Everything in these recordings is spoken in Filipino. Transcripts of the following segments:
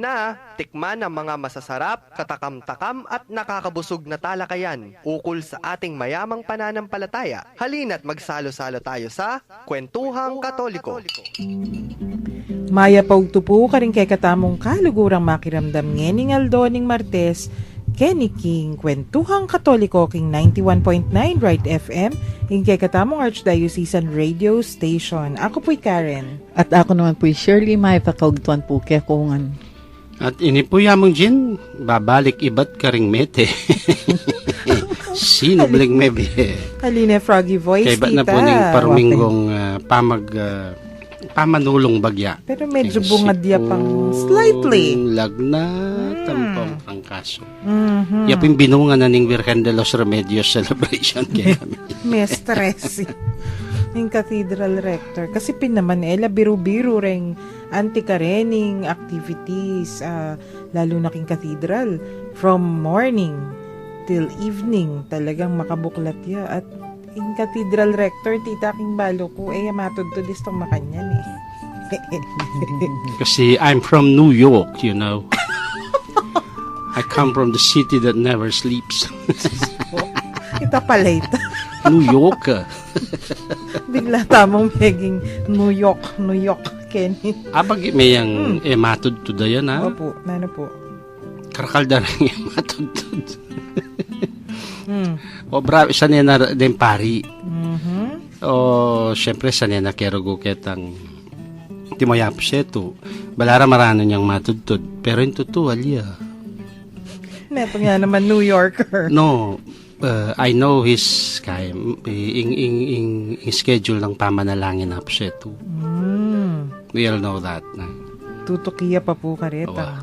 na tikman ang mga masasarap, katakam-takam at nakakabusog na talakayan ukol sa ating mayamang pananampalataya. Halina't magsalo-salo tayo sa Kwentuhang Katoliko. Maya paugtupo ka rin kay katamong kalugurang makiramdam ngening Aldoning Martes, Kenny King, Kwentuhang Katoliko, King 91.9 Right FM, ing kay katamong Archdiocesan Radio Station. Ako po'y Karen. At ako naman po'y Shirley, may pakaugtuan po kaya kungan. At ini po yamang Jin, babalik iba't karing mete. Sino bling mebe? Haline Froggy Voice, Kaya ba't na tita. po ning paruminggong pamanulong bagya. Pero medyo bungadya pang slightly. Lagna, tampang prangkaso. Mhm. Yapin binunga na ning Virgen de los Remedios celebration kaya kami. May stress. Yung cathedral rector. Kasi naman biru-biru ring anti-karening activities, lalo na king cathedral. From morning till evening, talagang makabuklat ya. At yung cathedral rector, tita king balo ko, matod to distong makanyan eh. Kasi I'm from New York, you know. I come from the city that never sleeps. Ita pala ita. New York. Bigla tamong meging New York, Kenny. Abag may yung matod to dayan ha. Opo, nano po. Karakalda rin yung matod-tod. O bravo, isa niya na din pari. O syempre sa niya na kerogo ketang timoyap siya to. Balara marano niyang matod-tod. Pero yung totoo, alya. Neto nga naman New Yorker. No, I know his kaya, ing schedule ng pamanalangin na siya to. We all know that. Tutukiya pa po kareta.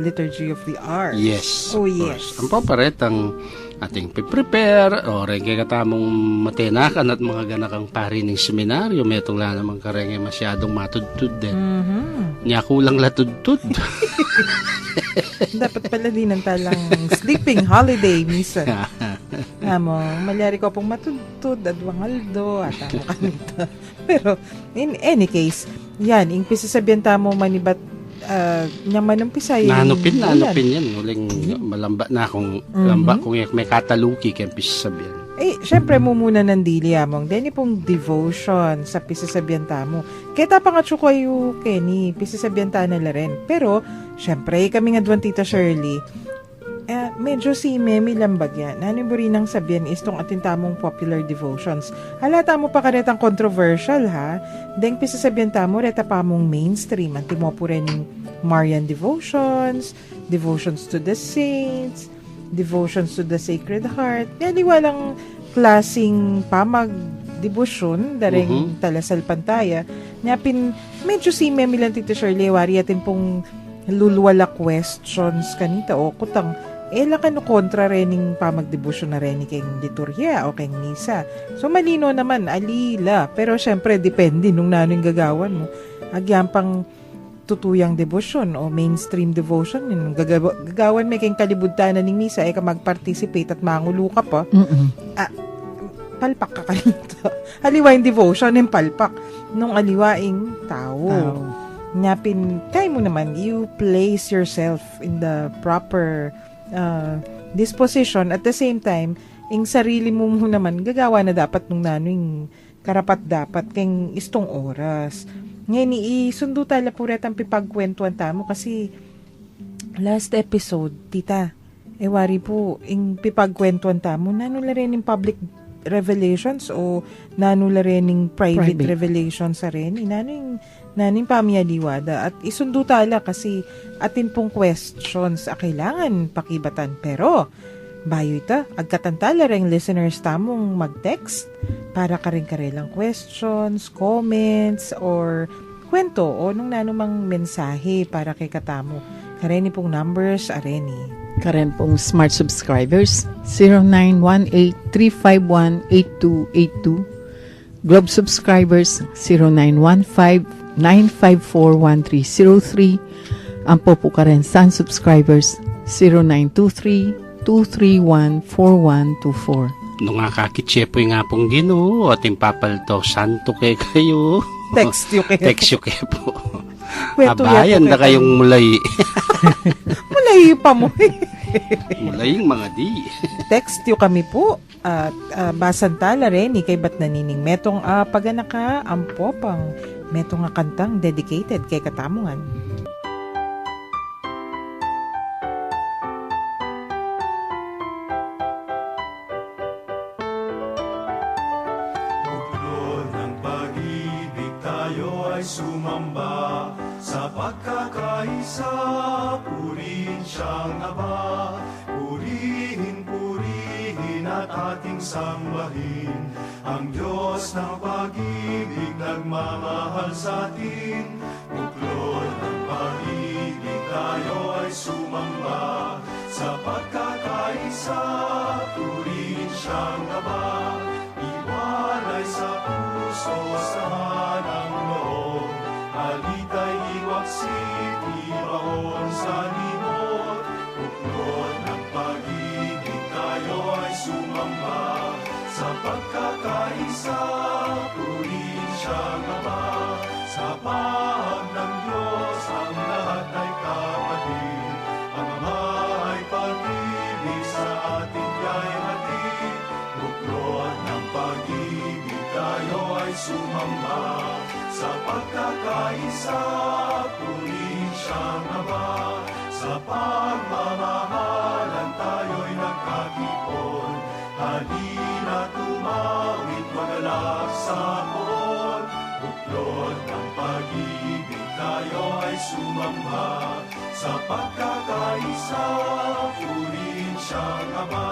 Liturgy of the Arts. Yes. Oh, of yes. course. Ang paparetang ating prepare o rin kaya katamong matenakan at mga ganakang pari ng seminaryo. Metong lang naman karenge masyadong matudtud din. Niya kulang latudtud. Dapat pala din ang talang sleeping holiday, misa. Amo, malyari ko pong matudtud, adwangaldo, at ano kanito. Pero, in any case, yan, ingpisa sabihan tamo manibat nyaman ng pisay. Nanupin yan. Uling malamba na kung lamba kung may kataluki kaya pisa sabihan. Syempre mo muna ng dili among. Deni pong devotion sa pisasabihan tamo. Kaya pa nga kayo, Kenny, pisasabihan ta na rin. Pero, syempre, kami nga duwan Tita Shirley, medyo si Memi Lambagyan. Ano yung rinang sabihan is tong atin tamong popular devotions. Halata mo pa karetang controversial, ha? Deng pisasabihan tamo, reta pa mong mainstream. Anti mo po rin yung Marian devotions, devotions to the saints, devotions to the Sacred Heart. Yan, walang klaseng pamag-debosyon, daring talasal pantaya. Nyapin, medyo si Memi lang Tita Shirley, wari atin pong lulwala questions kanita o kutang lakan no kontra rening pamagdebosyon na rin kayong liturya o kayong misa. So malino naman, alila. Pero syempre, depende nung nano yung gagawan mo. Agyang pang tutuyang debosyon o mainstream devotion, yung gagawan may kayong kalibutan na ng misa, ka mag-participate at mangulo ka pa. Palpak ka kanito. Aliwa yung devotion, yung palpak. Nung aliwaing tao. Nyapin, kaya mo naman, you place yourself in the proper disposition. At the same time, yung sarili mo naman, gagawa na dapat nung nano'ng karapat dapat kayong istong oras. Ngayon, isundo tala po retang pipagkwentuhan tamo kasi last episode, tita, wari po, yung pipagkwentuhan tamo, nanula rin yung public revelations o nanula rin yung private revelations sa rin. Naning pamiyaliwada at isundo tala kasi atin pong questions kailangan pakibatan. Pero, bayo ita, agkatantala rin listeners tamong mag-text para karing-karelang questions, comments, or kwento o nung nanumang mensahe para kay katamo. Kareni pong numbers, areni. Karen pong smart subscribers 0918-351-8282. Globe subscribers 0915-954-1303. Ang po Karen Sun subscribers 0923-231-4124. Nung nga kakitsepoy nga pong Ginoo, ating papalto, santo kayo. Text yung kayo. Text yung kayo po. Kwento Abayan na kayong mulay. Mulay pa mo. Mulaying mga di. Text yo kami po. At basantala rin, ikay ba't nanining metong paganaka, ampo pang metong nga kantang dedicated kay Katamungan. Buklod ng pag-ibig tayo ay sumamba sa pagkakaisa, purihin siyang Aba. Purihin, purihin at ating sambahin ang Diyos ng pag-ibig nagmamahal sa atin. Buklod ng pag-ibig tayo ay sumamba sa pagkakaisa, purihin siyang Aba. Iwalay sa puso sa hanang loob, alitay iwaksit, ibaon sa limot. Buklod ng pag-ibig tayo ay sumamba sa pagkakaisa, purihin siyang Aba. Sa pahag ng Diyos ang lahat ay kapatid, ang Ama ay pag-ibig sa atin kay hatid. Buklod ng pag-ibig tayo ay sumamba sa pagkakaisa, purihin siyang Aba. Sa pagmamahalan tayo'y nagkatipon, halina tumawid magalak sa poon. Buklod ng pag-ibig tayo ay sumamba sa pagkakaisa, purihin siyang Aba.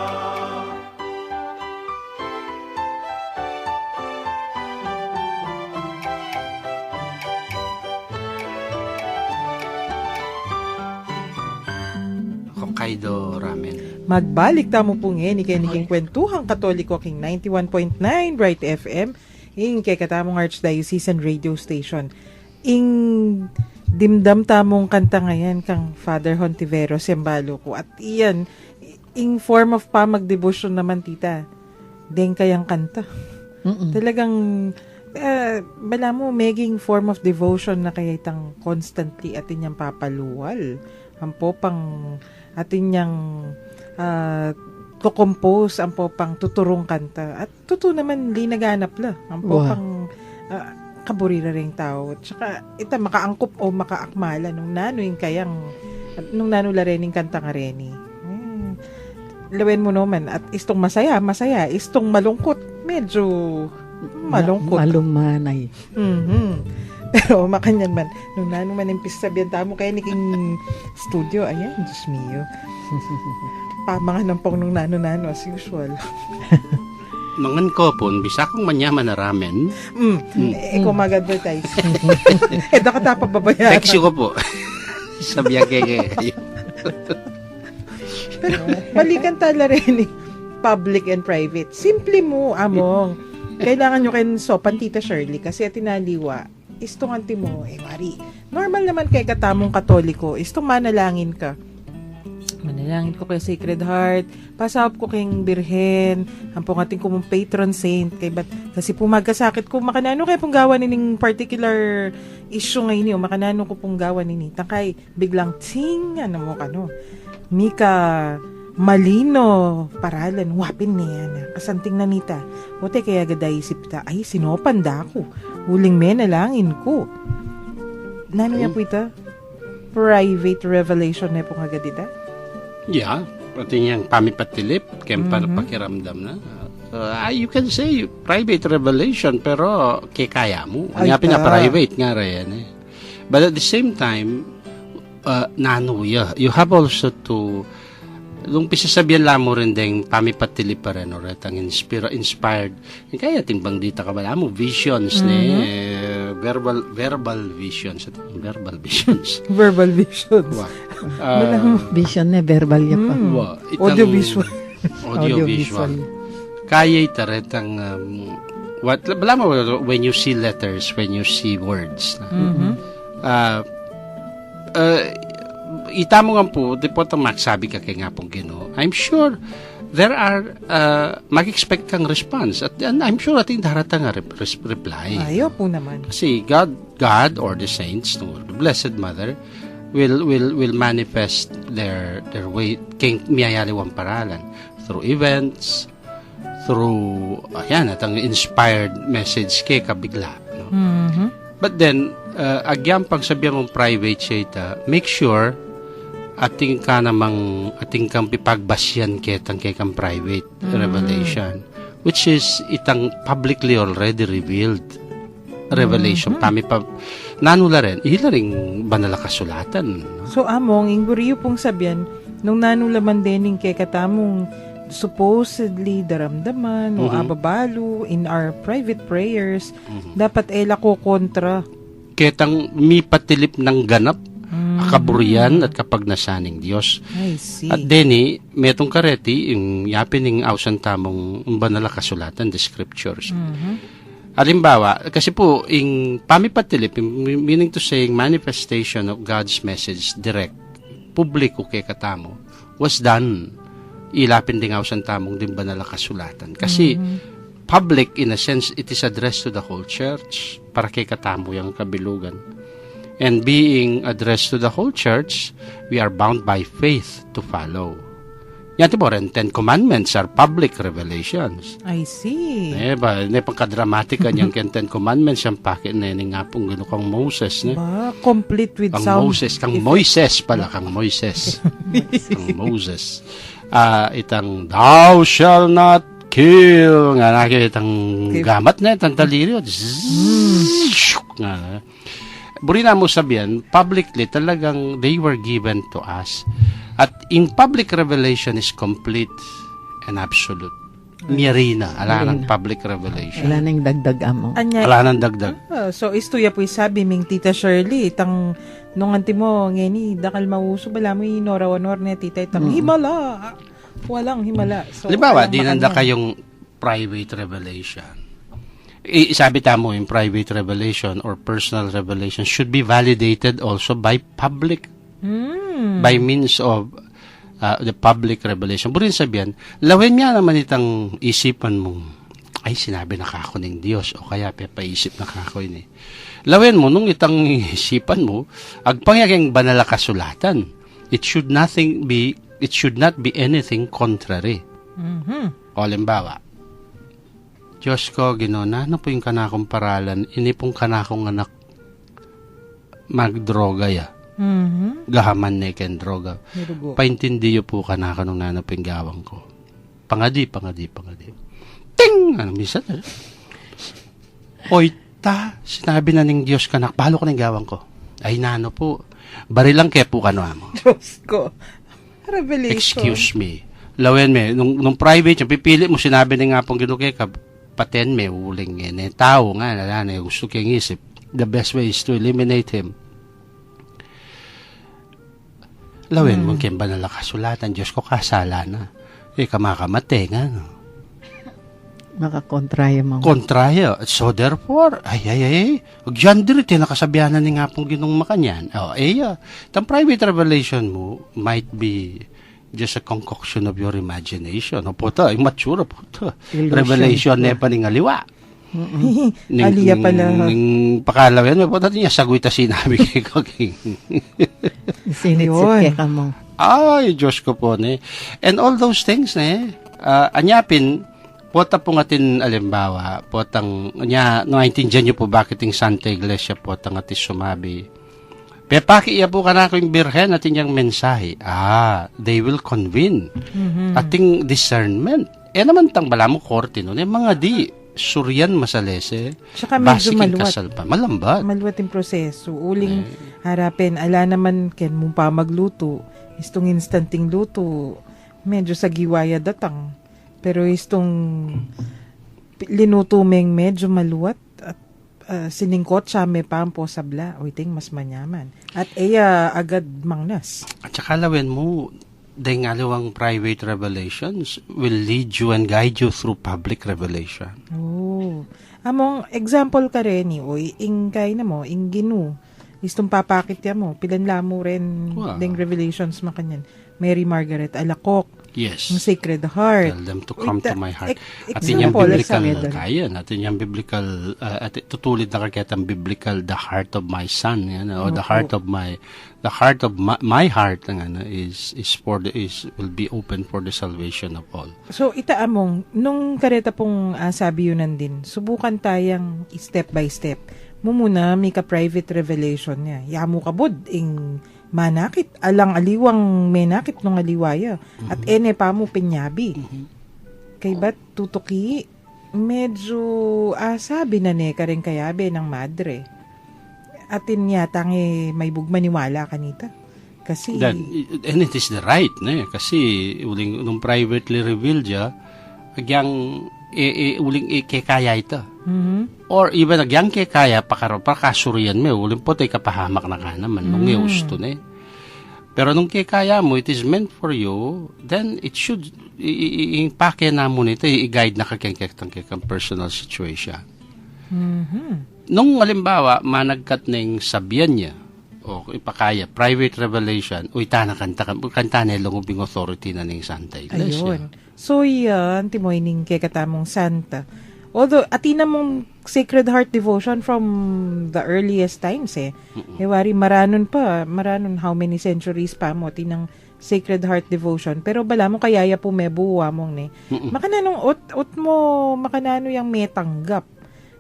Hokkaido Ramen. Magbalik tamo po ngayon, ikay naging kwentuhang katoliko king 91.9 Bright FM, ing kay katamong Archdiocesan Radio Station. Ing dimdam tamong kanta ngayon kang Father Hontivero Sembalo ko. At iyan, ing form of pamagdevotion naman tita. Deng kayang kanta. Talagang, bala mo, maging form of devotion na kaya itang constantly atin niyang papaluwal. Ampo pang atin niyang kukompose, ampo pang tuturong kanta. At totoo naman, li naganap la. Ampo pang kaburira ring tao. Tsaka, ita makaangkop o makaakmala nung nano yung kayang, nung nano la rening kanta nga reni. Lawen mo naman. At istong masaya, istong malungkot, medyo malungkot. Malumanay. Pero makanyan man, nung nano man impis sabihan tamo kaya niking studio, ayan, Diyos mio. Pamangan ng pong nung nano-nano as usual. Mangan ko po, bisa kong manyaman na ramen. Kung mag-advertise. Baka babayaran. Text ko po. Sabihan kayo. Pero balikan tala rin public and private. Simple mo, among. Kailangan nyo kayo sopan, Tita Shirley, kasi atinaliwa. Istong anti mo, Mari. Normal naman kay katamong katoliko, istong manalangin ka. Manalangin ko kay Sacred Heart, pasahop ko kay Birhen, ampong ating kumong patron saint, kasi pumagkasakit ko, makanano kay pong gawa nining particular issue ngayon niyo, makanano ko pong gawa nini. Takay, biglang ting, ano mo kano, Mika Malino, paralan, wapin niya na, kasanting nanita. Ote kaya gaday isip ta, ay sinopanda ko, huling menalangin ko. Nano niya po ito? Private revelation na po nga gadita? Yeah, pati niyang pamipatilip, kaya pakiramdam na. You can say private revelation, pero kaya mo. Nga pina-private nga rin eh. But at the same time, nano, you have also to, nung pisasabihan lang mo rin ding pamipatilip pa rin, or ang inspired. Kaya timbang dita ka ba mo, visions verbal visions. Verbal visions. Verbal visions. Vision na, verbal ya pa. Audiovisual. Audiovisual. Kaya itaretang bala mo, when you see letters, when you see words. Ita mo nga po, di po itong magsabi ka kay nga pong Ginoo. I'm sure, there are, mag-expect kang response. And I'm sure ating darata nga reply. Ayaw po naman. Kasi God or the saints, no, the Blessed Mother, will manifest their way king miyayaliwang paralan through events, through at ang inspired message kay kabigla, no? But then agyam pag sabihan mong private siya, make sure ating kang pipagbasyan ketang kay kang private revelation, which is itang publicly already revealed revelation. Pami pa nanula rin, ring banal na kasulatan. No? So among, ingguriyo pong sabihan, nung nanulaman din kay katamong supposedly daramdaman o ababalo in our private prayers, dapat ko kontra. Ketang mi patilip ng ganap, akaburian at kapagnasaning Diyos. I see. At deni, metong kareti, yung yapining ausan tamong banal na kasulatan, the scriptures. Halimbawa, kasi po, yung pamipatilip, meaning to say, manifestation of God's message direct, publiko kay katamo, was done. Ilapin din ausan tamong din banal na kasulatan. Kasi, public, in a sense, it is addressed to the whole church, para kay katamo yung kabilugan. And being addressed to the whole church, we are bound by faith to follow. Yan tipo rin, 10 Commandments are public revelations. I see. Pagkadramatic niyang 10 Commandments, yung pakit na yun nga pong gano'n kang Moses. Ba, complete with kang sound. Moises pala, kang Moises. Kang Moses. Itang, thou shall not kill. Nga nakitang gamat na, itang daliri. Nga Burina mo sabihan, publicly talagang they were given to us. At in public revelation is complete and absolute. Mirina, ala ng public revelation. Wala nang dagdag amo. Wala nang dagdag. So, istuya po sabi ming Tita Shirley, itang nung anti mo, ngeni, dakal mauso, bala mo inorawanor na tita, itang himala. Walang himala. So, halimbawa, di nanda kayong private revelation. Sabi tamo, yung private revelation or personal revelation should be validated also by public, by means of the public revelation. Burin sabihan, lawin nga naman itang isipan mo, ay sinabi na kako ng Diyos, o kaya papaisip na kako ini. Lawin mo, nung itang isipan mo, agpangyagang banal na kasulatan, it should not be anything contrary. O halimbawa, Diyos ko, ginona, ano po yung kanakong paralan? Ini pong kanakong anak magdroga ya. Gahaman na ikan droga. Paintindiyo po kanaka nung nanaping gawang ko. Pangadi. Ting! Ano, misa na? Oy, sinabi na ng Diyos kanak, balo ko ng gawang ko. Ay, nano po. Barilang kepo ka no amo. Diyos ko. Revelation. Excuse me. Lawen me, nung private, yung pipili mo, sinabi na nga pong ginukay ka, paten may uling tao nga na gusto kong isip. The best way is to eliminate him. Lawin mo kaya banal na kasulatan, Diyos ko kasala na. Kamakamate nga. No? Makakontraya mo. Kontraya. So therefore, Diyan dito, nakasabihanan ni nga pong ginong makanyan. Itang private revelation mo might be just a concoction of your imagination. O po ito, mature po ito. Revelation na pa ning aliwa. Aliya pala. Ning pakalaw yan, po ito niya, sagoy ta sinabi kay Koking. Sinitsip ka mo. Ay, Diyos ko po, ne. And all those things, ne, anyapin, po ta po atin, alimbawa, po tang, naintindihan niyo po bakit yung Santa Iglesia po tang atis sumabi. Pepaki iya po ka na ko yung birhen atin yung mensahe. They will convene. Ating discernment. Naman tang bala mo korte nun. Mga di, suryan masalese. Tsaka medyo maluwat. Malambat. Maluwat yung proseso. Uling harapin, ala naman ken mo pa magluto. Istong instanting luto, medyo sa giwaya datang. Pero istong linuto meng medyo maluwat. Siningkot siya may pampo sabla o iting mas manyaman. At agad mangnas. At saka lawin mo, dahil nga liwang private revelations will lead you and guide you through public revelation. Among example ka rin o ingkay na mo, inginu. Istong papakit ya mo, pilanla mo rin ding revelations makanyan. Mary Margaret Alacoque. Yes. ng Sacred Heart. Tell them to come to my heart. At Example, yung biblical, example. kaya natin yung biblical, at tutulid na kakitang biblical, the heart of my son, yan, o the heart of my heart, ano, will be open for the salvation of all. So, itaamong, nung kareta pong sabi yun din, subukan tayang step by step. Muna, may ka-private revelation niya. Yamu kabod, ing manakit, alang aliwang menakit nung aliwaya. At ene pa mo pinyabi. Kay ba't tutuki, medyo sabi na ne ka rin kayabe ng madre. Atin yatang may bugmaniwala kanita. Kasi, And it is the right, ne? Kasi uling nung privately revealed ya, agyang uling ikekaya ito. Or even agyang kekaya pakasurian mo, uling po tayo kapahamak na ka naman, nung gusto ne. Pero nung kekaya mo, it is meant for you, then it should, impake na mo nito, i-guide na kakang personal situation. Nung halimbawa, managkat ng sabihan niya, o ipakaya, private revelation, o itana kanta na ilong authority na ng Santa Iglesia. ayun. So, yan, timoy ning kekatamong Santa. Although, atina mong Sacred Heart devotion from the earliest times Wari, maranon how many centuries pa mo, tinang Sacred Heart devotion. Pero bala mo kayaya po mebuwa mong ne. Makananong ut mo, makanano yung may tanggap.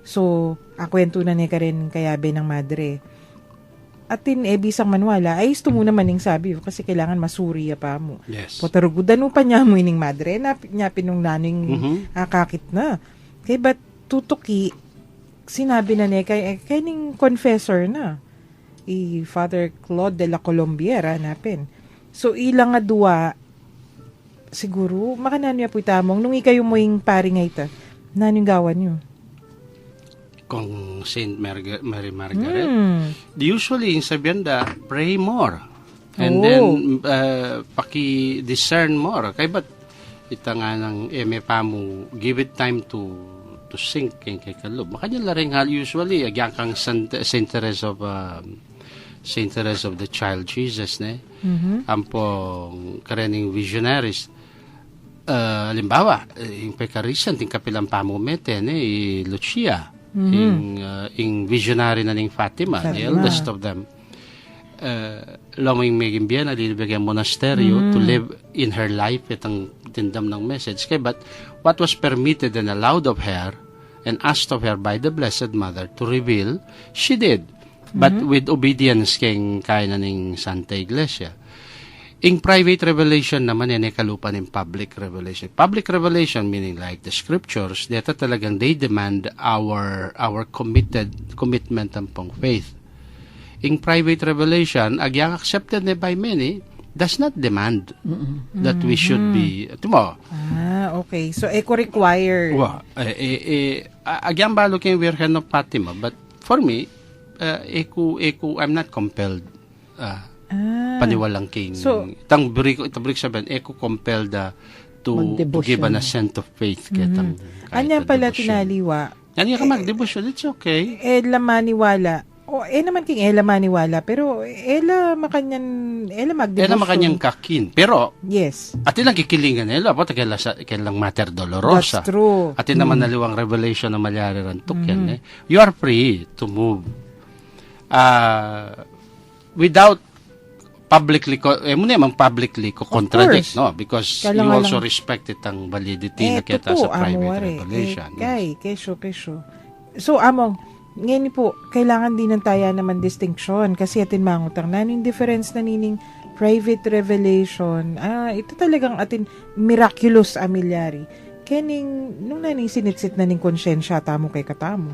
So, akwento na ni ka rin kayabe ng madre. Atin bisang manwala, ay gusto mo naman yung sabi kasi kailangan masuriya pa mo. Yes. Potarugudan mo pa niya mo ining madre, niya pinong naning kakit na. Kaya ba't tutuki, sinabi na niya kay ning confessor na. Father Claude de la Colombiera napin. So, ilang nga duwa, siguro, makanan niya po itamong, nung ikayo mo yung pari nga ita, nanong gawan niyo? Kung Saint Mary Margaret, usually in sabienda, pray more. And then, paki-discern more. Kaya ba't ita nga ng pa mo, give it time to sink kay kalub. Makanya laring usually, agyan kang Saint Teresa of the Child Jesus, ne? Ampong karening visionaries. Halimbawa, yung pekarisan, ting kapilang pamumete, ne? Lucia. Yung visionary na ning Fatima, the eldest of them. Lamang may gimbiyan na lilibigyan monasteryo to live in her life itang tindam ng message. Kaya but what was permitted and allowed of her and asked of her by the Blessed Mother to reveal, she did. But with obedience keng kaya na ning Santa Iglesia. In private revelation naman yan ay kalupan ng public revelation. Public revelation meaning like the scriptures, dito talagang they demand our commitment and pong faith. In private revelation, agyang accepted by many, does not demand that we should be, Okay. So, eco-required. Agyang balo kayong Virgen of Fatima, but for me, I'm not compelled paniwalang king. So, itang break sabihin, compelled to give an assent of faith. Anya pala tinaliwa. Anya ka mag-devotion, it's okay. Maniwala. Naman king maniwala. Pero, mag-devotion. Makanyang kakin. Pero, yes. atin lang kikilingan nila. Apo, kailang Mater Dolorosa. That's true. Atin naman naliwang revelation na malyarirantok yan. You are free to move. Without publicly contradict, no? Because you also respect ang validity na kita sa private revelation. Kesyo. So, among, ngayon po, kailangan din ng taya naman distinction kasi atin mangutang na yung difference na nining private revelation. Ito talagang atin miraculous amilyari. Kening, nung naning sinitsit na ning konsyensya tamo kay katamo.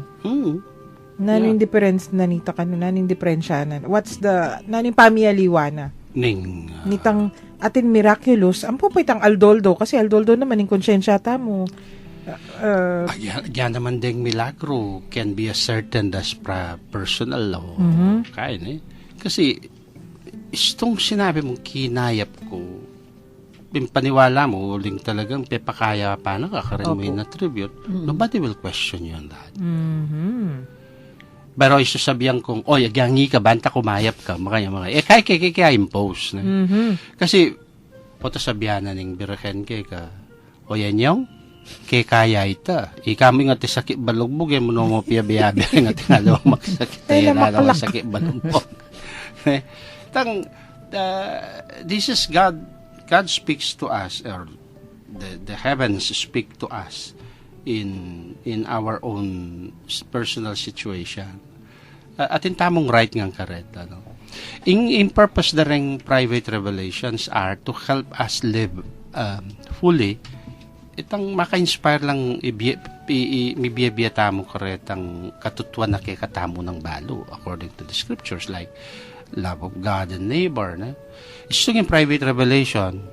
Naning difference na nito naning diferensyanan. What's the naning pamiyaliwa na? Nitang atin miraculous. Ang po itang aldoldo kasi aldoldo naman yung konsyensya tamo. Yan naman ding milagro can be ascertained as personal law. Kain Kasi itong sinabi mong kinayap ko, paniwala mo, uling talagang pepakaya pa na kakarin mo yung attribute, nobody will question you on that. Pero isasabihan kong, agyangi ka, banta kumayap ka, kaya impose. Kasi, Poto sabihan na ning biraken kay ka, o yan yung, kay kaya ita. Ikami nga ti sakit balugbog, mo mo piyabiyabi nga ti nga daw magsakit. Ay, Kaya namakalak. na sakit balugbog. This is God. God speaks to us, or the heavens speak to us in our own personal situation. Atin tamong right ngang karet, ano. In purpose the ring private revelations are to help us live fully. Itang maka-inspire lang ibiyabiyata mo karetang katutuan na kay katamo ng balo according to the scriptures, like love of God and neighbor. Na? Isang yung private revelation,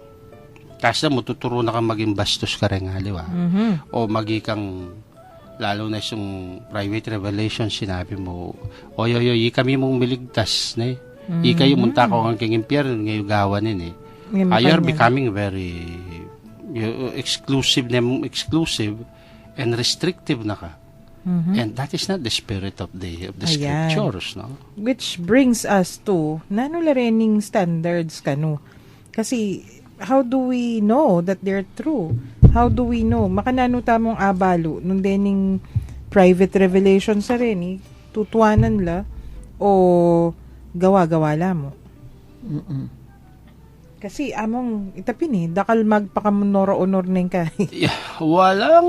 kasi mo tuturo na kang maging bastos ka rin, haliwa. O magikang, lalo na isang private revelation, sinabi mo, oy, kami mong miligtas, ne? Ikayo munta ko ang king impyerno, ngayon gawanin, eh. You're becoming very exclusive and restrictive na ka. And that is not the spirit of the Ayan. scriptures, no? Which brings us to nanularening standards kanu. Kasi how do we know that they're true? How do we know? Makanano tamong abalo nung dening private revelation sa rin, tutuanan la o gawa-gawa la mo. Kasi among itapin dakal magpakamonoro-honor neng kay. Yeah, walang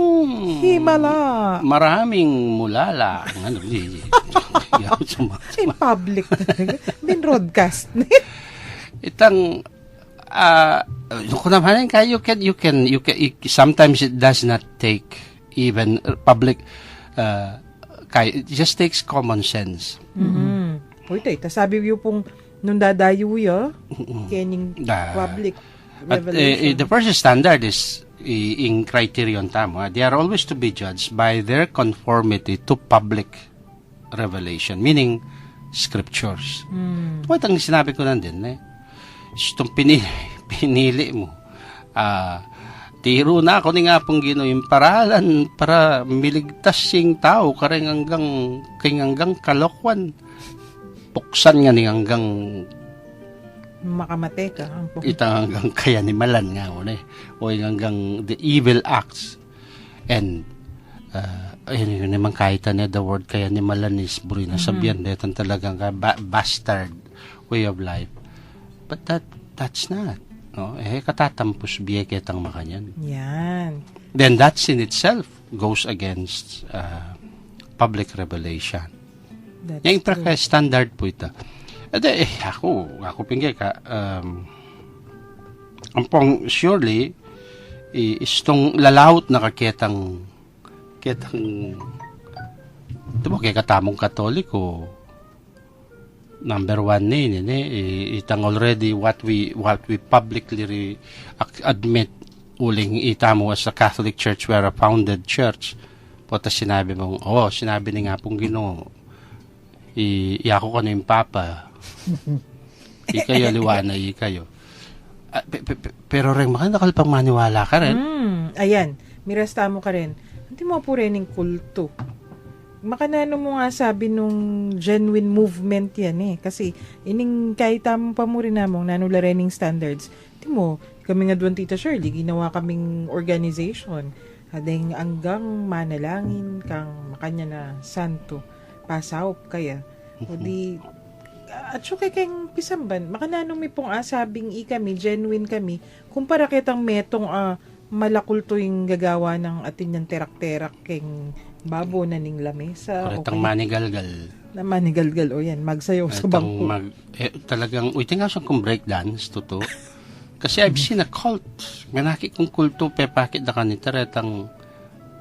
Himala. maraming mulala. Ano, In public talaga. Bin broadcast. Itang kung naman kayo you can sometimes it does not take even public it just takes common sense. Uy, sabi yung pong nung dadayo kening public But revelation. the first standard is in criterion tamo. They are always to be judged by their conformity to public revelation, meaning scriptures. Ito ang sinabi ko nandun, itong pinili mo. Tiro na ako ni nga pong Ginoo yung paralan para miligtas sing tao kareng hanggang kalokwan. Puksan nga ni hanggang Makamate ka. itang hanggang kaya ni malan nga o hanggang the evil acts. And ayun yun naman kahit na the word kaya ni malan is buri na sabihan detan talagang bastard way of life. But that's not. No? Katatampos biye kitang makanyan. Yan. Then that's in itself goes against public revelation. That's Yung true. standard po ito. Ako pinggay ka, ang pong surely, istong lalawot na kaketang, ito mo, kaya katamong katoliko, number one itang already what we publicly admit, uling itamo as a Catholic Church, we are a founded church, pota sinabi mong, sinabi ni nga pong Ginoo, iyako ko na yung papa. Ikayo, liwana, ikayo. Pero rin, makakal pang maniwala ka rin. Ayan, mirasta mo ka rin. Hindi mo po rin yung kulto. Makanano mo nga sabi nung genuine movement yan Kasi ining kahit tamang pa mo rin namong nanularening standards. Hindi mo, kami nga doon Tita Shirley, ginawa kaming organization. Hadeng hanggang manalangin kang makanya na santo. Pasawp kaya. O di, at so kayong pisamban, makananong may pong asabing kami, genuine kami, kumpara kitang metong malakulto yung gagawa ng atin yung terak-terak keng babo na ning lamesa. Paretang manigalgal. Na manigalgal, yan, magsayaw sa bangko. Talagang, tingnan siyang kung breakdance, totoo. Kasi I've seen a cult. Manaki kong kulto, pepakit na kanita, retang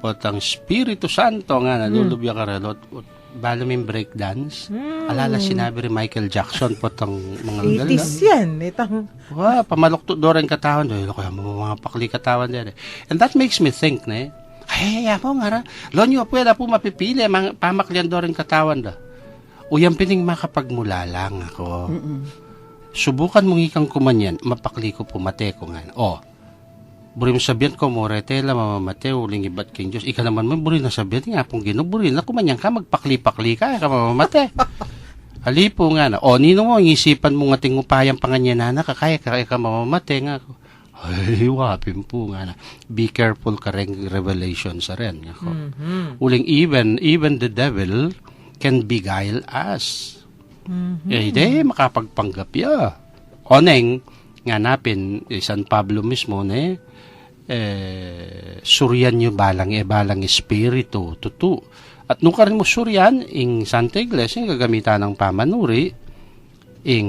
potang Espiritu Santo nga, nalulubya ka relot. Balo may breakdance. Alala sinabi rin Michael Jackson potang mga galgal. 80s yan. Itang, Pamalukto do rin katawan. Kaya mga pakli katawan din. And that makes me think, ay, mo nga ra. Lonyo, pwede po mapipili. Pamaklian do rin katawan da. Uyang pining makapagmula lang ako. Subukan mong ikang kumanyan. Mapakli ko pumate ko nga. Buri mo sabihan ko, moretela, mamamate, uling ibat king Diyos. Ika naman mo, buri na sabihan, nga pong Ginoo, buri na kumanyan ka, magpakli-pakli ka mamamate. Halipo nga na. Nino mo, ang isipan mo nga ting upayang panganyanana, kaya ka mamamate nga. Ay, wapin po nga na. Be careful ka rin revelation sa rin. Ako. Uling even the devil can beguile us. Eh, di, makapagpanggap ya. Oneng, nga napin, San Pablo mismo, suryan nyo balang espiritu, tutu. At nung ka rin mo suryan, ing Santa Iglesia, gagamitan ng pamanuri, ing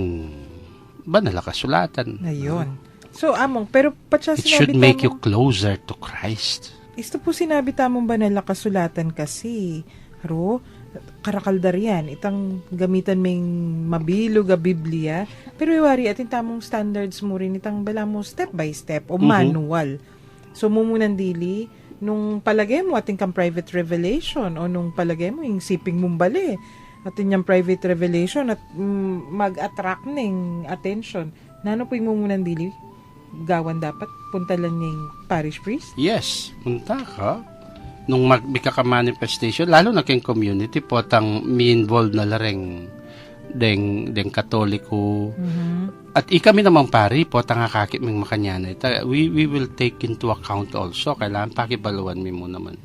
banal na kasulatan. Ayun. So, among, pero patsa It sinabi should make you tamong, closer to Christ. isto po sinabi tamong banal na kasulatan kasi, ro, karakaldar yan, itang gamitan ming mabilog a Biblia, pero iwari atin tamong standards mo rin, itang bala mo step by step o manual. So, mumunan dili, nung palagay mo ating kang private revelation o nung palagay mo yung siping mong bali, atin yung private revelation at mag-attract ng attention. Nano po yung mumunan dili? Gawan dapat? Punta lang niya yung parish priest? Yes, punta ka. Nung magbika ka manifestation, lalo na kayong community po, tang mi-involved na lareng deng katoliko. At kami naman pari po, tanga kakit ming makanyana. We will take into account also. Kailangan pakibaluan mi mo naman.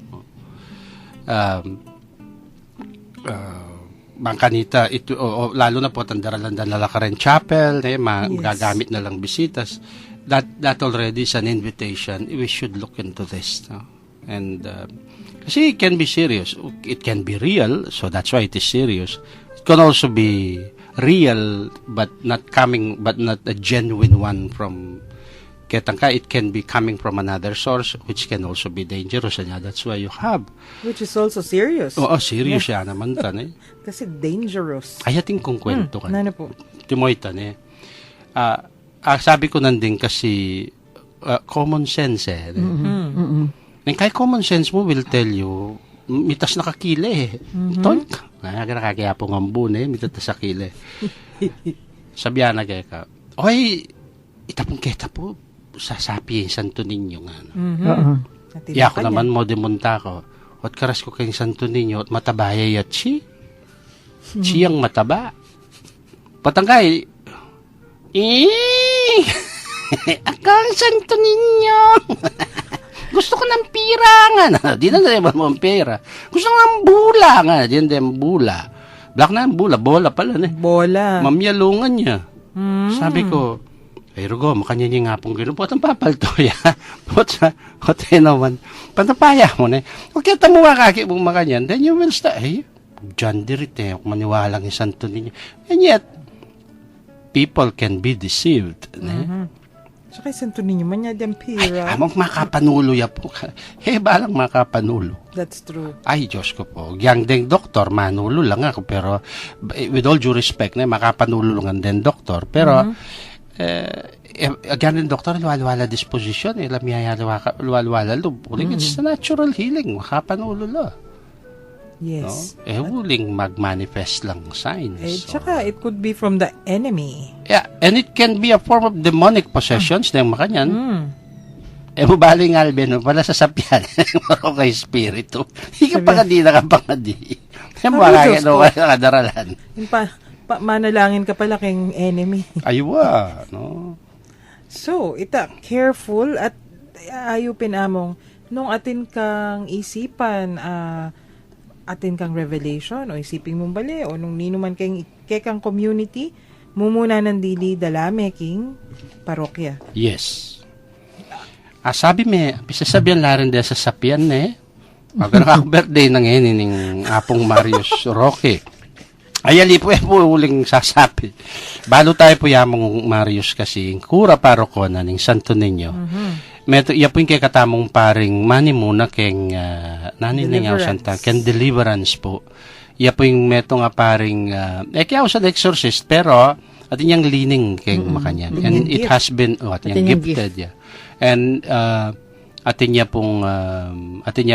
Bangkanita, ito, lalo na po, tandaralan na ka rin chapel, gagamit na lang bisitas. That already is an invitation. We should look into this. No? And kasi it can be serious. It can be real, so that's why it is serious. It can also be real, but not a genuine one from Ketangka. It can be coming from another source, which can also be dangerous. And that's why you have. Which is also serious. Oo, serious yan naman tan eh. Kasi dangerous. Ay, ating kung kwento ka. Nano po? Timoy tan eh. Sabi ko nanding kasi common sense eh. And kaya common sense mo will tell you, mitas na kakile eh. Tonk. Nakakaya po ng ambun eh, mitas na kakile. Sabihan na kaya ka, oy, itapong keta po, sasapi yung Santo Niño nga. Iya ko naman mo demunta ko. At karas ko kayong Santo Niño at matabaya yat si. Siyang mataba. Patanggay, akang Santo Niño. Gusto ko ng pira nga. Di na naman mo ang pera. Gusto ko ng bula nga. Di na ang bula. Black na ang bula. Bola pala na. Bola. Mamyalungan niya. Sabi ko, ay Rugo, makanya niya nga pong gano'n. Potang papalto ya. Potay naman. Pantapaya mo na. Okay, tamo nga kaki mong makanyan. Then you will start. Ay, John Dirite. Maniwalang yung Santo Niño. And yet, people can be deceived. So kay Santo Niño, manya diyang pira. Ay, amang makapanulo ya po. Balang makapanulo. That's true. Ay, Diyos ko po. Yang deng doktor, manulo lang ako. Pero, with all due respect, makapanulo lang ang deng doktor. Pero, again, doktor, luwalwala disposition. Lamiyaya luwalwala. It's a natural healing. Makapanulo lang. Yes. No? Huling mag-manifest lang signs. Tsaka, it could be from the enemy. Yeah, and it can be a form of demonic possessions na yung makanyan. Mubaling Alben, pala sa sapyan, maro kay espiritu. Ika pa di na ka pa nga di. Marangin o kaya kadaralan. Manalangin ka pala kayong enemy. Aywa, no? So, careful at ayupin among, nung atin kang isipan, atin kang revelation, o isipin mong bali, o nung ninuman kang community, mumuna ng dili dalame king parokya. Yes. Sabi pisasabihan la rin sa sapyan magandang birthday ng ning apong Marius Roque. Ayali po uling sasapi. Balo tayo po yamong Marius kasi kura paroko na ning Santo Niño. Meto iya po yung kay katamong paring mani muna keng naninengaw santa ken deliverance po. Iya po yung meto nga paring kaya sa exorcist pero atin yang lining keng makanyan. And it has been atin yang gifted ya. And atin niya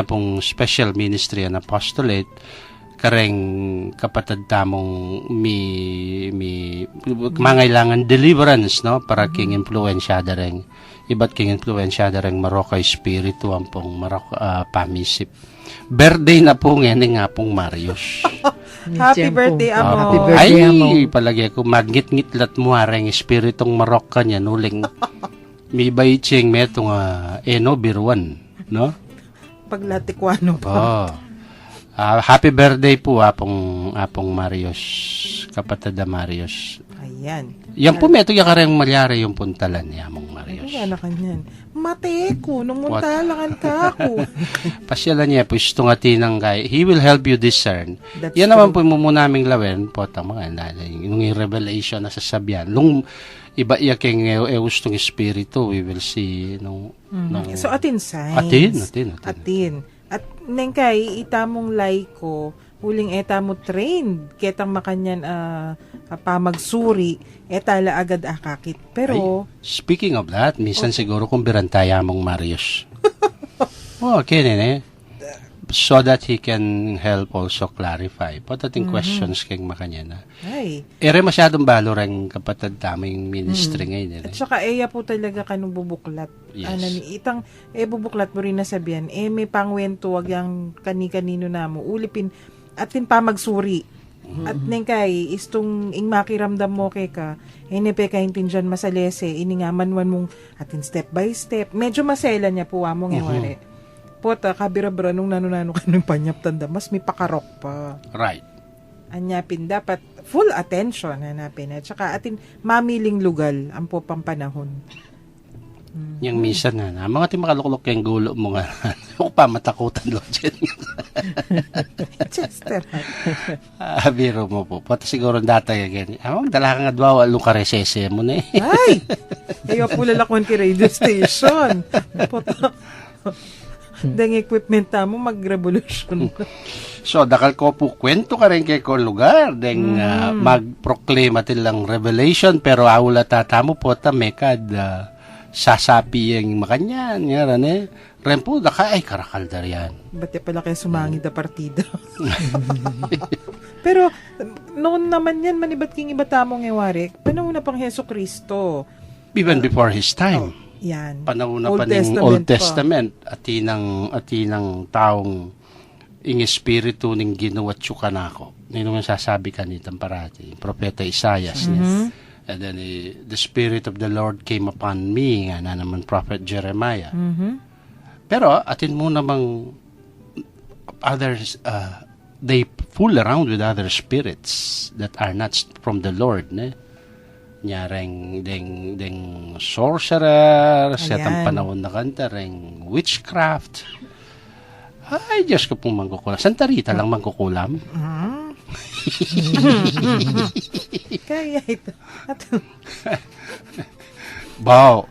pong special ministry and apostolate kareng kapatid tamong mangailangan deliverance no para king influensyada ring iba't king influensyada ring Marokay spiritu ang pong pamisip. Birthday na po ngayon nga pong Marius. Happy birthday, amo. Happy birthday, amo. Ay, palagi ko magngit-ngitlat mo hareng espiritong Marok kanya nuling May baiching metong eno biruan, no? Paglatikwano pa. Oh. Happy birthday po apong Marios, kapatid na Marios. Ayan. Yan po meto yung kareng malyari yung puntalan niya mong Marios. Ay, anak kanyan. Mateko, nung muntalakan ka ako. Pasyalan niya po itong atinang kay. He will help you discern. That's Yan naman true. po mo naming lawin po mga nung revelation na sasabihan. Nung iba iya keng gustong espiritu, we will see nung So, atin signs. Atin. At nengkay, itamong laiko, huling eta mo trained, ketang makanyan pamagsuri, etala agad akakit. Pero, Speaking of that, minsan siguro kung birantaya mong Marius. Okay, nene. So that he can help also clarify. Patating questions keng makanya na. ay, Ere masyadong balo rin kapatid taming ministry ngayon. at saka eya po talaga kanong bubuklat. Yes. Ano ni, itang, bubuklat mo rin na sabihan, may pangwento, wag yang kani-kanino na mo, ulipin, atin pamagsuri. At nengkay, istong ing makiramdam mo kay ka, nepe ka dyan masalese, iningamanwan mong atin step by step. Medyo masela niya po among eware. Pota, kabira-bira nung nano-nano ka nung panyap tanda, mas may pakarok pa. Right. Anyapin, dapat full attention, hanapin. At saka atin mamiling lugal ang po pang panahon. Yung minsan na, mga timakalukulok yung gulo mo nga. Ako pa, matakutan lo dyan. Chester. Biro mo po. Pati siguro data again. Amang dala ka nga dwawa, lukaresese mo na eh. Ay! Ayaw po lalakon ki radio station. Pota. Dang equipment mo mag-revolution. So, dakal ko po kwento ka rin kay ko lugar. Deng mag-proclaim atin lang revelation. Pero awula tata mo po tamekad sasapi yung makanyan. Ngayon eh. Ren po, daka ay karakaldar yan. Ba't pala kayo sumangit na partida? Pero, noon naman yan, manibat king iba tamong ewari. Panahon na pang Heso Kristo. Even before his time. Yan. Panahon na Old pa ng Testament Old pa. Testament. Atinang taong ing espiritu ning ginawa tsuka na ako. Nino nga sasabi kanitang parati. Propeta Isaias. And then the Spirit of the Lord came upon me. Nga na naman Prophet Jeremiah. Pero atin mo namang others, they fool around with other spirits that are not from the Lord. Nyareng deng sorcerer, setang panahon na kanta, reng witchcraft. Ay, Diyos ko pong mangkukulam. Santarita lang mangkukulam. Kaya ito. Bao,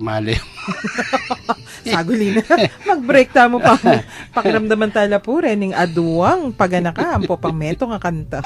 mali. Saguli na. Mag-break tamo pa. Pakiramdaman tala po rin ng aduang paganaka ang po pang meto nga kanta.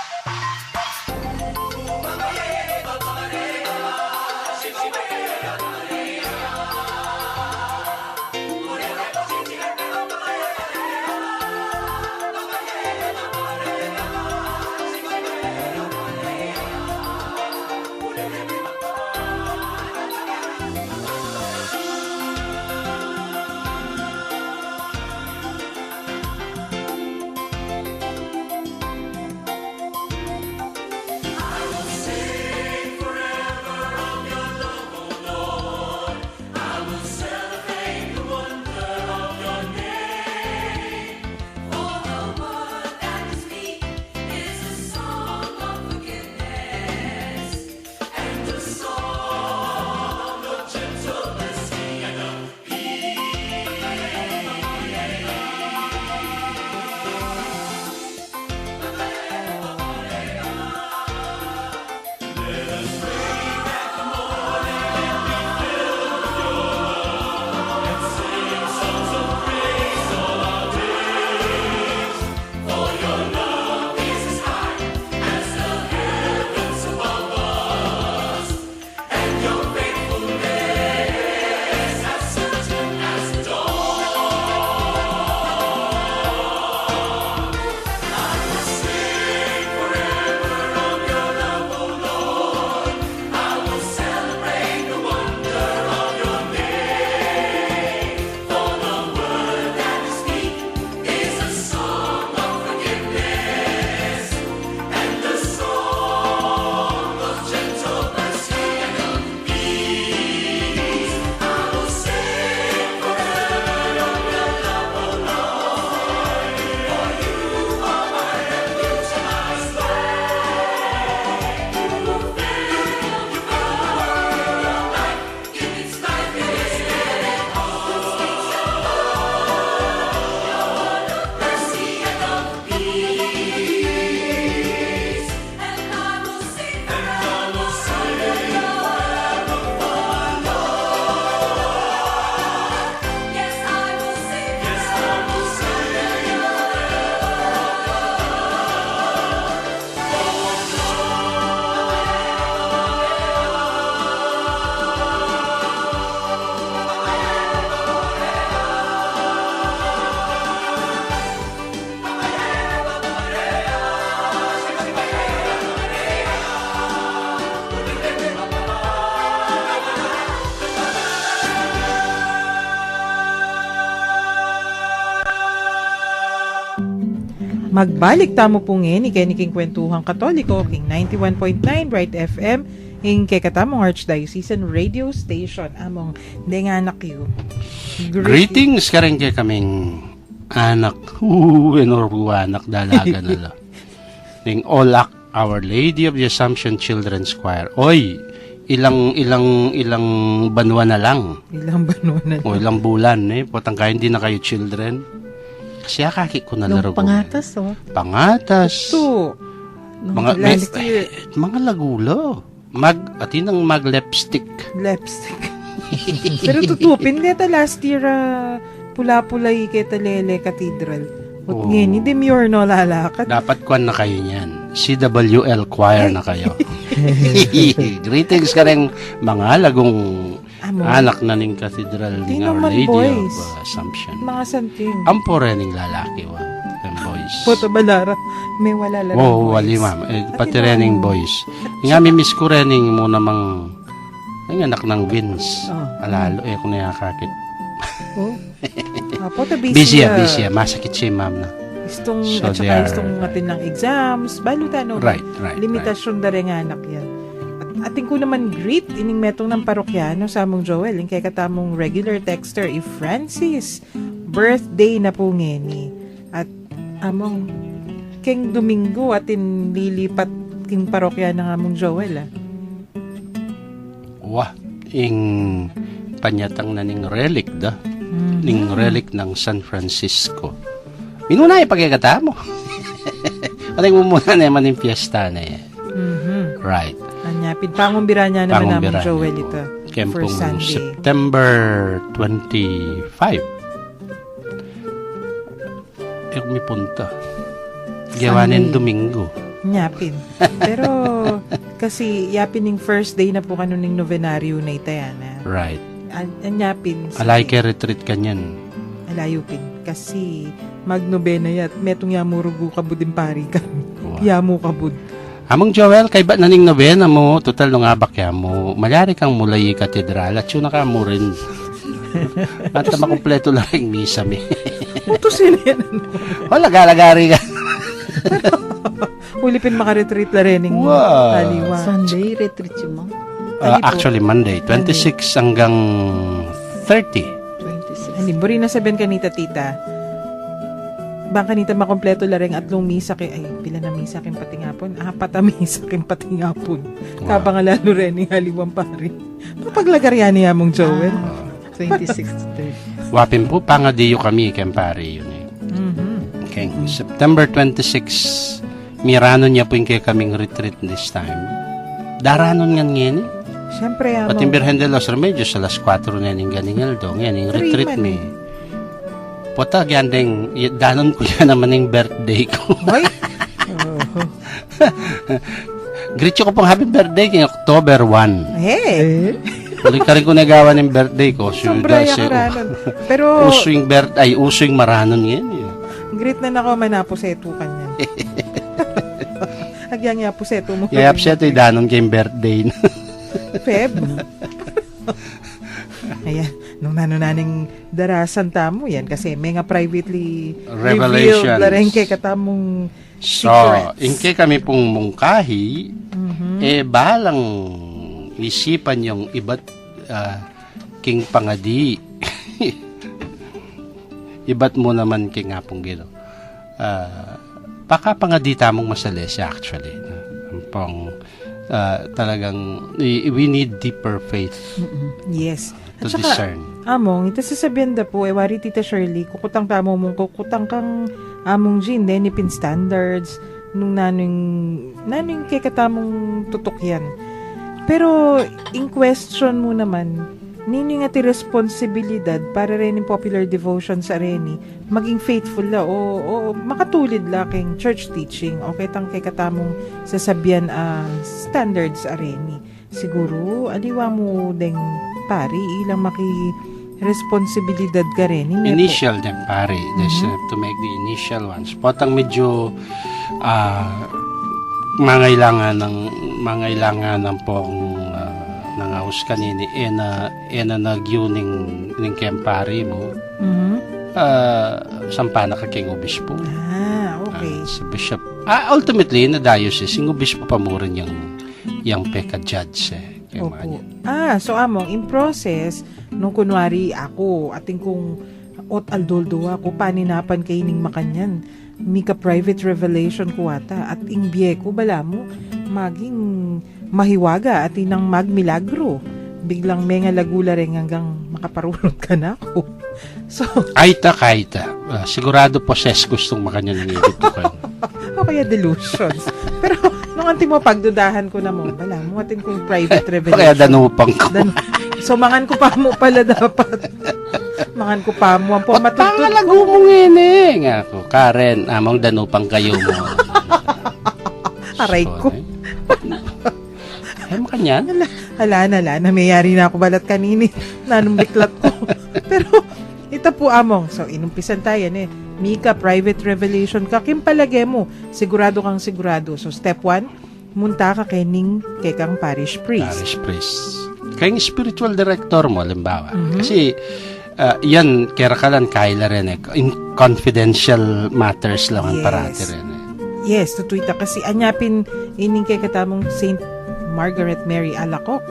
Magbalik tamo po ngayon, Kenny King Kwentuhang Katoliko, King 91.9 Bright FM, King Kekatamong Archdiocesan Radio Station. Among denganak yu. Greetings ka rin kay kaming anak. Enorbuanak dalaga nila. Ning Olak, Our Lady of the Assumption Children's Choir. Oy, ilang banwa na lang. Ilang banwa na. O ilang bulan eh. Potang kaya hindi na kayo children. Kasi akaki ko na laro. Pangatas, oh. Pangatas. So, Mga, last year, mga lagulo. Atinang mag-lipstick. lipstick. Pero tutupin neta last year, pula-pulay kita Lele Cathedral. At Oo. ngayon, demure no lalakad. Dapat kwan na kayo niyan. CWL choir na kayo. Greetings ka rin mga lagong Amo, anak na ning Cathedral Di ng Our naman, Lady boys. of Assumption. mga santing. Ampo rin ng lalaki wa. Ang boys. Foto balara. May wala lang. Oo, wali ma'am. Pati Ati rin ng ma'am. boys. Nga miss ko rin mo namang ang anak ng Vince. Oh. Alalo, kung nakakakit. Oh. Foto Busy ya. Masakit siya ma'am na. Istong, So at they saka are- istong natin ng exams. Balutan, no? Right. Limitasyon na rin nga anak yan. At ating ko naman greet ining metong ng parokyano sa among Joel, yung kay katamong regular texter, Francis. Birthday na po ngeni. At among King Domingo atin lilipat king parokyano ng among Joel. Wah, ing panyatang na ning relic da. Ning relic ng San Francisco. Minuna yung pagkakata mo. Ating mo muna naman yung fiesta na yan. Right. Anyapin, pangumbira niya naman among Pangumbira Joel niyo. ito. Kempong For Sunday. September 25. May punta. Gawanin Sunday. Domingo. Nyapin. Pero, kasi yapin yung first day na po kanuning novenaryo na itayana. Right. Anyapin. Alay kay retreat kanyan. Alayupin. Kasi, magnobena yat. Metong yamurugo kabudin pari ka. Wow. Yamu kabud. Among Joel, kay ba naning nobena mo, total nung abak ya mo, malyari kang mulay katedral at yun naka mo rin. At na makumpleto lang yung misa mi. Ito sila yan. Wala, galagari ka. Ulipin makaretreat na rin yung Wow. taliwa. Sunday, retreat yung mga. Actually, Monday, 26 hanggang 30. 26. Buri na sabihin kanita, tita. Bang kanita makompleto la rin atlong misa kay ay pila na misa kin patingapon. Apat na misa kin patingapon. Wow. Kabang lalo rin ni haliwang pari. Paglagaryaan niya mong Joel. 26 to 30. Wapin po, pangadiyo kami, kempari yun eh. Okay. September 26, mirano niya po yung kaya kaming retreat this time. Daranon nga ngayon eh. Siyempre, Pati Birhen de los Remedios, alas 4 na yung ganingaldo. Yan, yung Three retreat man mi. Pota, gandeng, danon ko yan naman yung birthday ko. Hoy! Grityo ko pong happy birthday kay October 1. Hey! Ulit ka rin ko nagawa ng birthday ko. Sobra Kasi, yakaranon. Pero, uso yung maranon yan. great na nako manapuseto kanyan. Agyang yapuseto mo. Yayap siya ito, danon kay birthday na. Feb. Ayan, nung nanunaning darasan tamo yan kasi may nga privately Revelations. revealed na rin kay katamong So, secrets. inke kami pong mungkahi, balang isipan yung iba't king pangadi. Iba't mo naman king nga pong gino. Baka pangadi tamong masalesya actually. Pong talagang we need deeper faith Yes. to At saka, discern. among, ito sasabihan da po, wari tita Shirley, kukutang tamo mong kukutang kang among Jean, Denipin standards, nung naning kay katamong tutok yan. Pero, in question mo naman, nini nga ti responsibilidad para rin yung popular devotion sa reni, maging faithful la o makatulid la king church teaching o kitang kay katamong sasabihan standards sa reni. Siguro, aliwa mo deng pari, ilang responsibilidad ka rin. Initial din pare. There's to make the initial ones. Potang medyo mangailangan ng pong nangaus kanini ena nagyuning kempari mo. Sampana ka king obispo. Okay. Si Bishop. Ultimately, na diocese, yung obispo pa mo rin yung peka judge Kaya mga Opo. yan. So among, in process, nung kunwari ako, ating kung aldoldo ako, paninapan kay ning makanyan, mika private revelation ko ata, at ing biye ko, bala mo, maging mahiwaga at inang magmilagro. Biglang may nga lagula rin hanggang makaparunod ka na ako. So, Kaita. Sigurado possess gustong makanya ng ibig ko kayo. o kaya delusions. Pero, nung anti mo, pagdudahan ko na mo, bala mo, atin kong private revelation. Kaya danupang ko. So, mangan ko pa mo pala dapat. Mangan ko pa mo. Ang Ba't matutod pangalago mo ngini? Nga ako, Karen, amang danupang kayo mo. Aray ko. Ay, makanyan. Hala, mayari na ako balat kanini. Nanumbiklat ko. Pero, ito po among. So, inumpisan tayo Mika, private revelation ka. Kim palagay mo, sigurado kang sigurado. So, step 1, munta ka kay kang parish priest. Parish priest. Kayong spiritual director mo, limbawa. Kasi, yan, kerakalan, kaila rin in confidential matters lang ang Yes. parati rin Yes, tutuita kasi anyapin ining kay katamong Saint Margaret Mary Alacoque.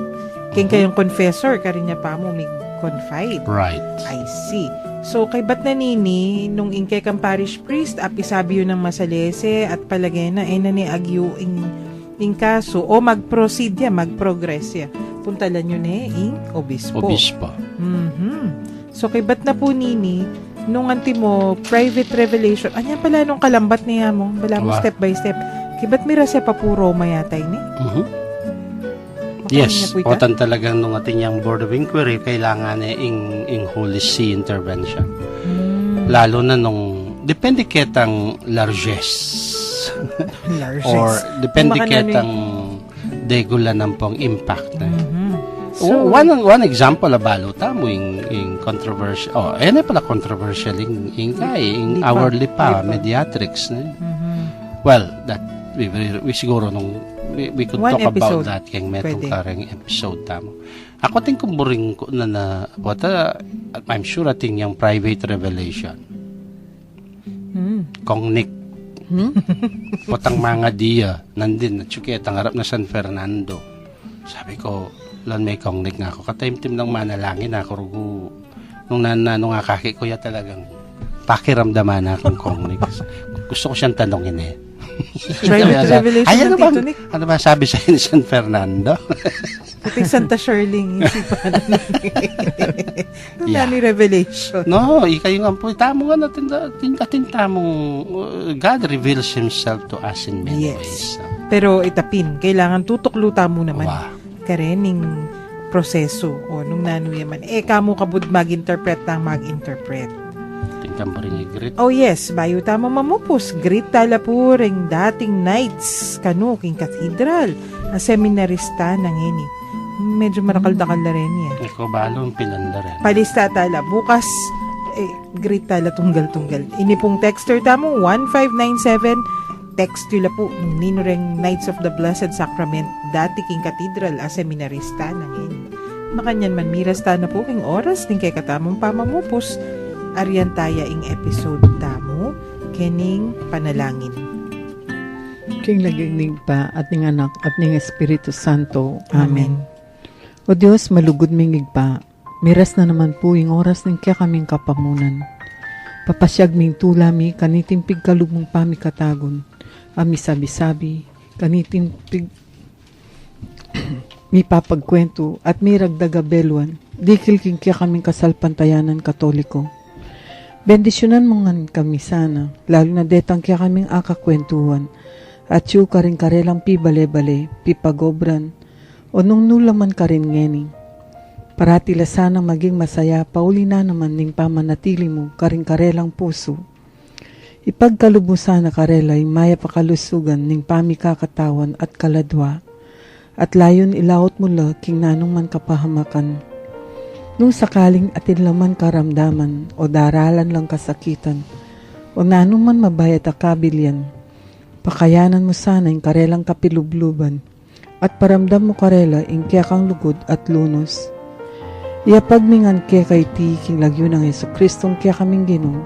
King kayong confessor, karinya pa mo may confide. Right. I see. So, kay ba't nanini, nung ingkay kang parish priest, apisabi yun ng masalese at palagay na, nani agyo ing kaso, o mag-proceed ya, mag-progress ya. Puntalan yun ing obispo. Obispo. So, kay ba't na po nini, nung anti mo, private revelation, anya pala nung kalambat niya mo, bala mo Wow. step by step, kay ba't mira siya papuro mayatay ni? Yes, potan talagang nung ating yung Board of Inquiry, kailangan ing Holy See intervention. Lalo na nung, depende ketang largesse. Or depende ketang degula ng pong impact na. So, one example abalo tamo in controversial. Pala controversial in hourly pa mediatrix na. Well, that we siguro nung we could One talk episode. about that kung metong Pwede. kareng episode tamo. Ako ting kumburing ko na I'm sure ating yung private revelation. Kong Nick. Potang mga dia nandin at syukit ang harap na San Fernando. Sabi ko, lan may Kong Nick nga ako. Kataimtim ng manalangin ako rugo. Nung nga kaki ko ya talagang pakiramdaman akong Kong Nick. Gusto ko siyang tanongin private revelation ng Tito Nick. Ano ba sabi sa ni San Fernando? Pati Santa Shirley, isipan na ni revelation. No, ikaw yung ampoy. Tamo nga natin tamong God reveals Himself to us in many Yes. ways. Pero itapin, kailangan tutukluta mo naman. Wow. Karening proseso o nung nanuyaman. Kamo kabud mag-interpret na mag-interpret. Tingnan mo rin i-greet. Oh yes, bayo tama mamupos. Great tala po ring dating knights kanu king cathedral. A seminarista ng ini. Medyo marakal-dakal na rin niya. Ikaw balo ang pilanda rin. Palista tala. Bukas, great tala tunggal-tunggal. Ini pong texter tamo, 1597. Text yula po, nung ninureng Knights of the Blessed Sacrament, dati king cathedral, a seminarista ng ini. Makanyan man miras ta na po king oras, ning kay katamong pamamupos. Ariyan taya ing episode tamo, kening panalangin. King lagignig pa at ning anak at ning Espiritu Santo. Amen. O Diyos, malugod mingig pa. Miras na naman po yung oras ng kaya kaming kapamunan. Papasyag ming tulami, kaniting pigkalubong pami katagon. Ami sabi-sabi, kaniting mi papagkwento at mi ragdagabelwan. Dikil king kaya kaming kasalpantayanan katoliko. Bendisyonan mo nga kami sana, lalo na detang kaya kaming akakwentuhan. At yu ka rin karelang pibale-bale, pipagobran, o nung nulaman ka rin ngening. Paratila sana maging masaya, pauli na naman ning pamanatili mo, karing karelang puso. Ipagkalubusan na karelay, maya pakalusugan ning pamikakatawan at kaladwa, at layon ilaot mula king nanong man kapahamakan. Nung sakaling atin laman karamdaman, o daralan lang kasakitan, o nanong man mabayat akabilyan, pakayanan mo sana yung karelang kapilubluban, at paramdam mo karela yung kaya kang lugod at lunos. Iapagmingan kaya kay ti king lagyo ng Yesu Kristong kaya kaming Ginoo,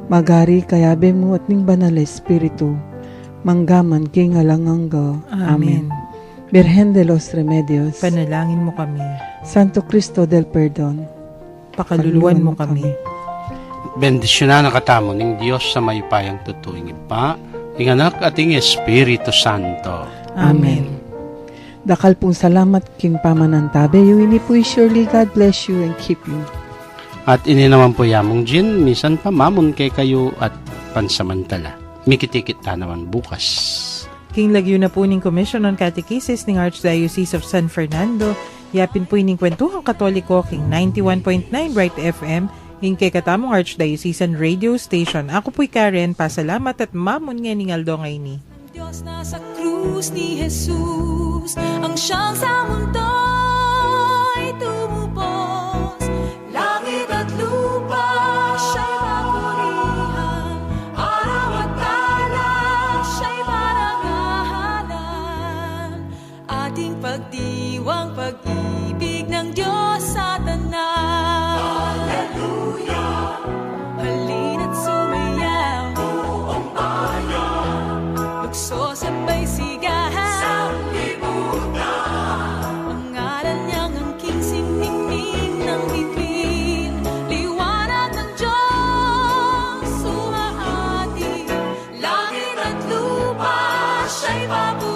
Magari kayabe mo at ning banal na espiritu, manggaman king alangangga. Amen. Virgen de los Remedios, Panalangin mo kami. Santo Cristo del Perdon, Pakaluluwan mo kami. Bendisyonan ang katamo ng Diyos sa mayupayang tutuing ipa, ing anak at ing Espiritu Santo. Amen. Dakal pong salamat king pamanantabe, yuini po surely God bless you and keep you. At ini naman po yamong Jin, misan pa mamon kay kayo at pansamantala. Mikitikit ta naman bukas. King lagyo na po ning Commission on Catechesis ng Archdiocese of San Fernando. Yapin po ining Kwentuhang Katoliko king 91.9 Bright FM ing kay katamong Archdiocesan Radio Station. Ako po'y Karen, pasalamat at mamon nga ning Aldo ngay ni. Diyos na sa krus ni Jesus, ang siyang sa mundo'y tumupos. Langit at lupa, siya'y papurihan. Araw at kalan, siya'y parangalan. Ating pagdiwang pag-ibig ng Diyos sa tanan. Hallelujah! Halina't sumayaw, buong bayan. Lukso sabay sigahan sa libutan. Pangalan niyang angking siningning ng bituin. Liwanag ng Diyos, sumahati. Langit at lupa, siya'y pabuhay.